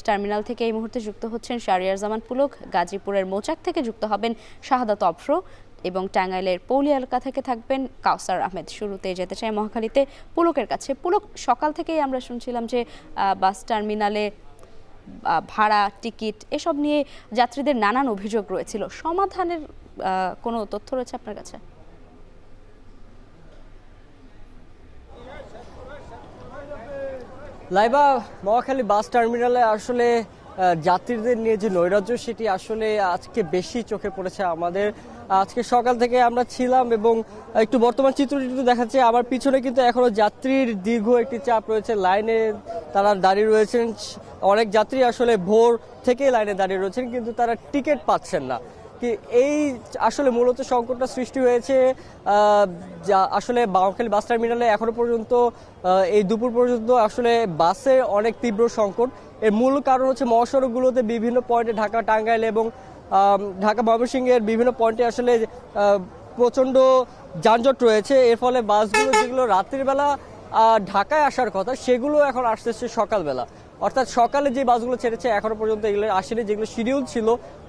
Terminal থেকে এই মুহূর্তে যুক্ত হচ্ছেন শাহরিয়ার জামান পুলক, গাজীপুরের মোচাক থেকে যুক্ত হবেন শাহাদাত অভ্র এবং টাঙ্গাইলের পৌলি এলাকা থেকে থাকবেন কাউসার আহমেদ। শুরুতে যেতে চাই মহাখালীতে পুলকের কাছে। পুলক, সকাল থেকেই আমরা শুনছিলাম যে বাস টার্মিনালে ভাড়া, টিকিট এসব নিয়ে যাত্রীদের নানান অভিযোগ রয়েছিল। সমাধানের কোনো তথ্য রয়েছে আপনার কাছে? লাইবা, মহাখালী বাস টার্মিনালে আসলে যাত্রীদের নিয়ে যে নৈরাজ্য সেটি আসলে আজকে বেশি চোখে পড়েছে আমাদের। আজকে সকাল থেকে আমরা ছিলাম এবং একটু বর্তমান চিত্রটি একটু দেখাচ্ছে। আমার পিছনে কিন্তু এখনো যাত্রীর দীর্ঘ একটি চাপ রয়েছে, লাইনে তারা দাঁড়িয়ে রয়েছেন। অনেক যাত্রী আসলে ভোর থেকে লাইনে দাঁড়িয়ে রয়েছেন, কিন্তু তারা টিকিট পাচ্ছেন না। এই আসলে মূলত সংকটটা সৃষ্টি হয়েছে যা আসলে মহাখালী বাস টার্মিনালে এখনো পর্যন্ত এই দুপুর পর্যন্ত আসলে বাসের অনেক তীব্র সংকট। এর মূল কারণ হচ্ছে মহাসড়কগুলোতে বিভিন্ন পয়েন্টে ঢাকা, টাঙ্গাইল এবং ঢাকা ময়মনসিংহের বিভিন্ন পয়েন্টে আসলে প্রচণ্ড যানজট রয়েছে। এর ফলে বাসগুলো যেগুলো রাত্রির বেলা ঢাকায় আসার কথা সেগুলো এখন আসতেছে সকালবেলা। অর্থাৎ সকালে যে বাসগুলো ছেড়েছে এখনো পর্যন্ত এগুলো আসেনি, যেগুলো শিডিউল ছিল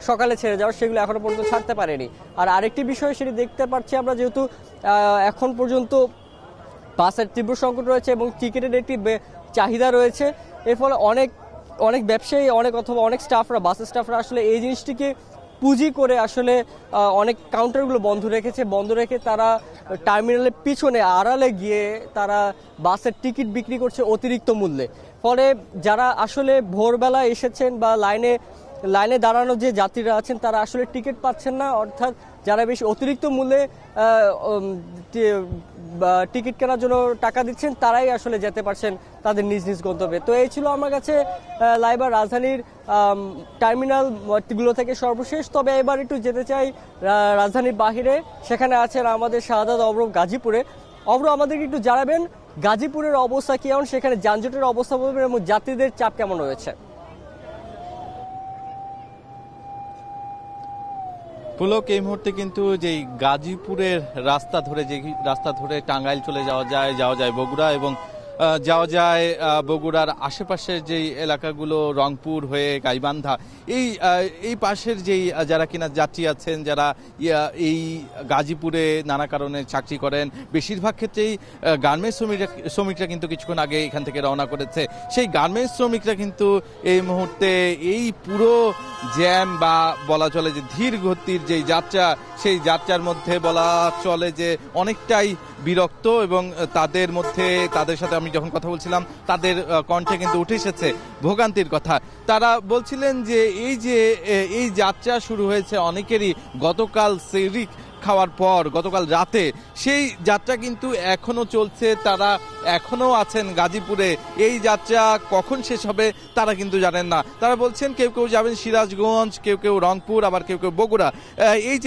সকালে ছেড়ে যাওয়ার সেগুলো এখনো পর্যন্ত ছাড়তে পারেনি। আর আরেকটি বিষয় সেটি দেখতে পাচ্ছি আমরা, যেহেতু এখন পর্যন্ত বাসের তীব্র সংকট রয়েছে এবং টিকিটের একটি চাহিদা রয়েছে, এর ফলে অনেক ব্যবসায়ী অথবা অনেক স্টাফরা, বাসের স্টাফরা আসলে এই জিনিসটিকে পুঁজি করে আসলে অনেক কাউন্টারগুলো বন্ধ রেখে তারা টার্মিনালের পিছনে আড়ালে গিয়ে তারা বাসের টিকিট বিক্রি করছে অতিরিক্ত মূল্যে। ফলে যারা আসলে ভোরবেলা এসেছেন বা লাইনে দাঁড়ানো যে যাত্রীরা আছেন তারা আসলে টিকিট পাচ্ছেন না। অর্থাৎ যারা বেশি অতিরিক্ত মূল্যে টিকিট কেনার জন্য টাকা দিচ্ছেন তারাই আসলে যেতে পারছেন তাদের নিজ নিজ গন্তব্যে। তো এই ছিল আমার কাছে লাইবার রাজধানীর টার্মিনালগুলো থেকে সর্বশেষ। তবে এবার একটু যেতে চাই রাজধানীর বাহিরে, সেখানে আছেন আমাদের শাহাদাত অভ্র গাজীপুরে। অভ্র, আমাদেরকে একটু জানাবেন গাজীপুরের অবস্থা কেমন, সেখানে যানজটের অবস্থা বলবেন এবং যাত্রীদের চাপ কেমন রয়েছে? পুলক, এই মুহূর্তে কিন্তু যেই গাজীপুরের রাস্তা ধরে টাঙ্গাইল চলে যাওয়া যায় বগুড়া, এবং যাওয়া যায় বগুড়ার আশেপাশের যেই এলাকাগুলো রংপুর হয়ে গাইবান্ধা, এই পাশের যেই যারা কিনা যাত্রী আছেন, যারা এই গাজীপুরে নানা কারণে চাকরি করেন, বেশিরভাগ ক্ষেত্রেই গার্মেন্টস শ্রমিকরা কিন্তু কিছুক্ষণ আগে এখান থেকে রওনা করেছে। সেই গার্মেন্টস শ্রমিকরা কিন্তু এই মুহূর্তে এই পুরো জ্যাম বা বলা চলে যে ধীর গতির যেই যাত্রা, সেই যাত্রার মধ্যে বলা চলে যে অনেকটাই বিরক্ত, এবং তাদের সাথে আমি যখন কথা বলছিলাম তাদের কণ্ঠে কিন্তু উঠে এসেছে ভোগান্তির কথা। তারা বলছিলেন যে এই যাত্রা শুরু হয়েছে অনেকেরই গতকাল সেহরি খাওয়ার পর, গতকাল রাতে, সেই যাত্রা কিন্তু এখনো চলছে। তারা এখনো আছেন গাজীপুরে। এই যাত্রা কখন শেষ হবে তারা কিন্তু জানেন না। তারা বলছেন কেউ যাবেন সিরাজগঞ্জ, কেউ রংপুর, আবার কেউ বগুড়া।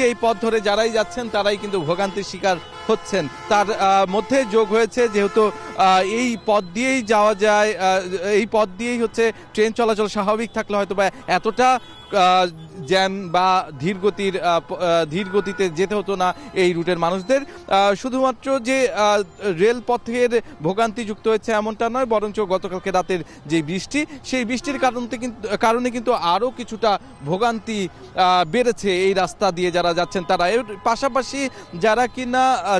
এই পথ ধরে যারাই যাচ্ছেন তারাই কিন্তু ভোগান্তির শিকার হচ্ছেন। তার মধ্যে যোগ হয়েছে যেহেতু এই পথ দিয়েই যাওয়া যায়, এই পথ দিয়েই হচ্ছে ট্রেন চলাচল স্বাভাবিক থাকলে হয়তো বা এতটা জ্যাম বা ধীর গতিতে যেতে হতো না এই রুটের মানুষদের। শুধুমাত্র যে রেলপথের ভোগান্তি যুক্ত হয়েছে এমনটা নয়, বরঞ্চ গতকালকে রাতের যে বৃষ্টি, সেই বৃষ্টির কারণে কিন্তু আরও কিছুটা ভোগান্তি বেড়েছে এই রাস্তা দিয়ে যারা যাচ্ছেন তারা। এর পাশাপাশি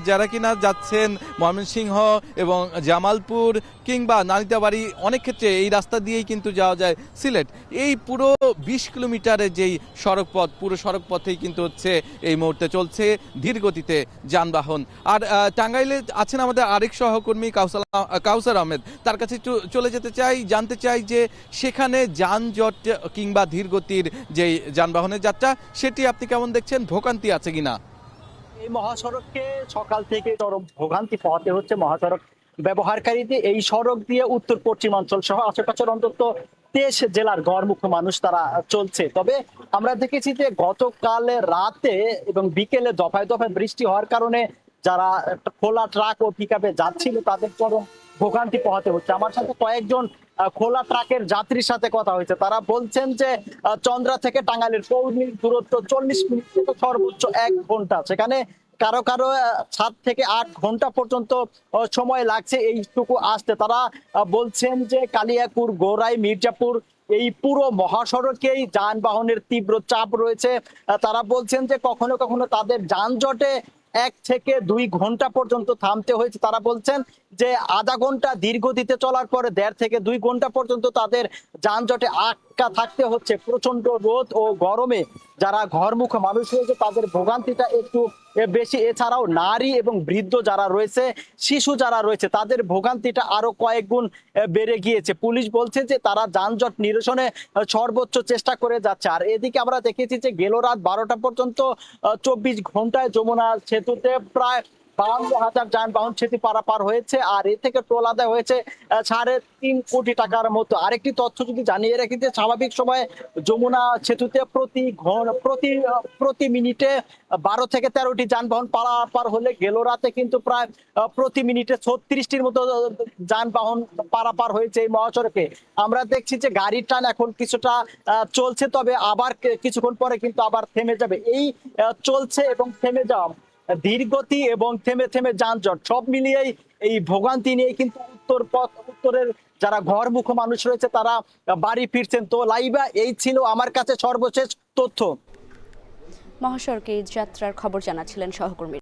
যারা কিনা যাচ্ছেন ময়মনসিংহ এবং জামালপুর কিংবা নালিতাবাড়ি, অনেক ক্ষেত্রে এই রাস্তা দিয়েই কিন্তু যাওয়া যায় সিলেট। এই পুরো 20 কিলোমিটারের যেই সড়কপথ, পুরো সড়কপথেই কিন্তু হচ্ছে এই মুহূর্তে চলছে ধীর গতিতে যানবাহন। আর টাঙ্গাইলে আছেন আমাদের আরেক সহকর্মী কাউসার আহমেদ, তার কাছে একটু চলে জানতে চাই যে সেখানে যানজট কিংবা ধীর গতির যেই যানবাহনের যাত্রা সেটি আপনি কেমন দেখছেন, ভোগান্তি আছে কিনা? এই মহাসড়ককে সকাল থেকে চরম ভোগান্তি পোহাতে হচ্ছে মহাসড়ক ব্যবহারকারীদের। এই সড়ক দিয়ে উত্তর পশ্চিমাঞ্চল সহ আশেপাশের অন্তত 23 জেলার গড়মুখ মানুষ তারা চলছে। তবে আমরা দেখেছি যে গতকাল রাতে এবং বিকেলে দফায় দফায় বৃষ্টি হওয়ার কারণে যারা খোলা ট্রাক ও পিকআপে যাচ্ছিল তাদের চরম ভোগান্তি পোহাতে হচ্ছে। আমার সাথে কয়েকজন খোলা ট্রাকের যাত্রীর সাথে কথা হয়েছে। তারা বলছেন যে চন্দ্রা থেকে টাঙ্গাইলের পৌর্ণির দূরত্ব 40 মিনিট থেকে সর্বোচ্চ 1 ঘন্টা, সেখানে কারো 7 থেকে 8 ঘন্টা পর্যন্ত সময় লাগছে এইটুকু আসতে। তারা বলছেন যে কালিয়াকুর, গোরাই, মির্জাপুর এই পুরো মহাসড়কেই যানবাহনের তীব্র চাপ রয়েছে। তারা বলছেন যে কখনো কখনো তাদের যানজটে 1 থেকে 2 ঘন্টা পর্যন্ত থামতে হয়েছে। তারা বলছেন যে আধা ঘন্টা ধীর গতিতে চলার পরে 1.5 থেকে 2 ঘন্টা পর্যন্ত তাদের যানজটে আটকা থাকতে হচ্ছে। প্রচন্ড রোদ ও গরমে যারা ঘরমুখ মানুষ রয়েছে তাদের ভোগান্তিটা একটু বেশি। এছাড়াও নারী এবং বৃদ্ধ যারা রয়েছে, শিশু যারা রয়েছে, তাদের ভোগান্তিটা আরো কয়েক গুণ বেড়ে গিয়েছে। পুলিশ বলছে যে তারা যানজট নিরসনে সর্বোচ্চ চেষ্টা করে যাচ্ছে। আর এদিকে আমরা দেখেছি যে গেল রাত 12টা পর্যন্ত 24 ঘন্টায় যমুনা সেতুতে প্রায় 52,000 যানবাহন সেতু পারাপার হয়েছে। আর এ থেকে টোল আদায় হয়েছে 3.5 কোটি টাকার মতো। আরেকটি তথ্য যদি জানিয়ে রাখি যে স্বাভাবিক সময়ে যমুনা সেতুতে প্রতি মিনিটে 12 থেকে 13টি যানবাহন পারাপার হলে গেল রাতে কিন্তু প্রায় প্রতি মিনিটে 36টির মতো যানবাহন পারাপার হয়েছে এই মহাসড়কে। আমরা দেখছি যে গাড়ির টান এখন কিছুটা চলছে, তবে আবার কিছুক্ষণ পরে কিন্তু আবার থেমে যাবে। এই চলছে এবং থেমে যাওয়া, ধীর গতি এবং থেমে থেমে যানজট, সব মিলিয়েই এই ভোগান্তি নিয়ে কিন্তু উত্তরের যারা ঘরমুখ মানুষ রয়েছে তারা বাড়ি ফিরছেন। তো লাইবা, এই ছিল আমার কাছে সর্বশেষ তথ্য। মহাসড়কে যাত্রার খবর জানাচ্ছিলেন সহকর্মী।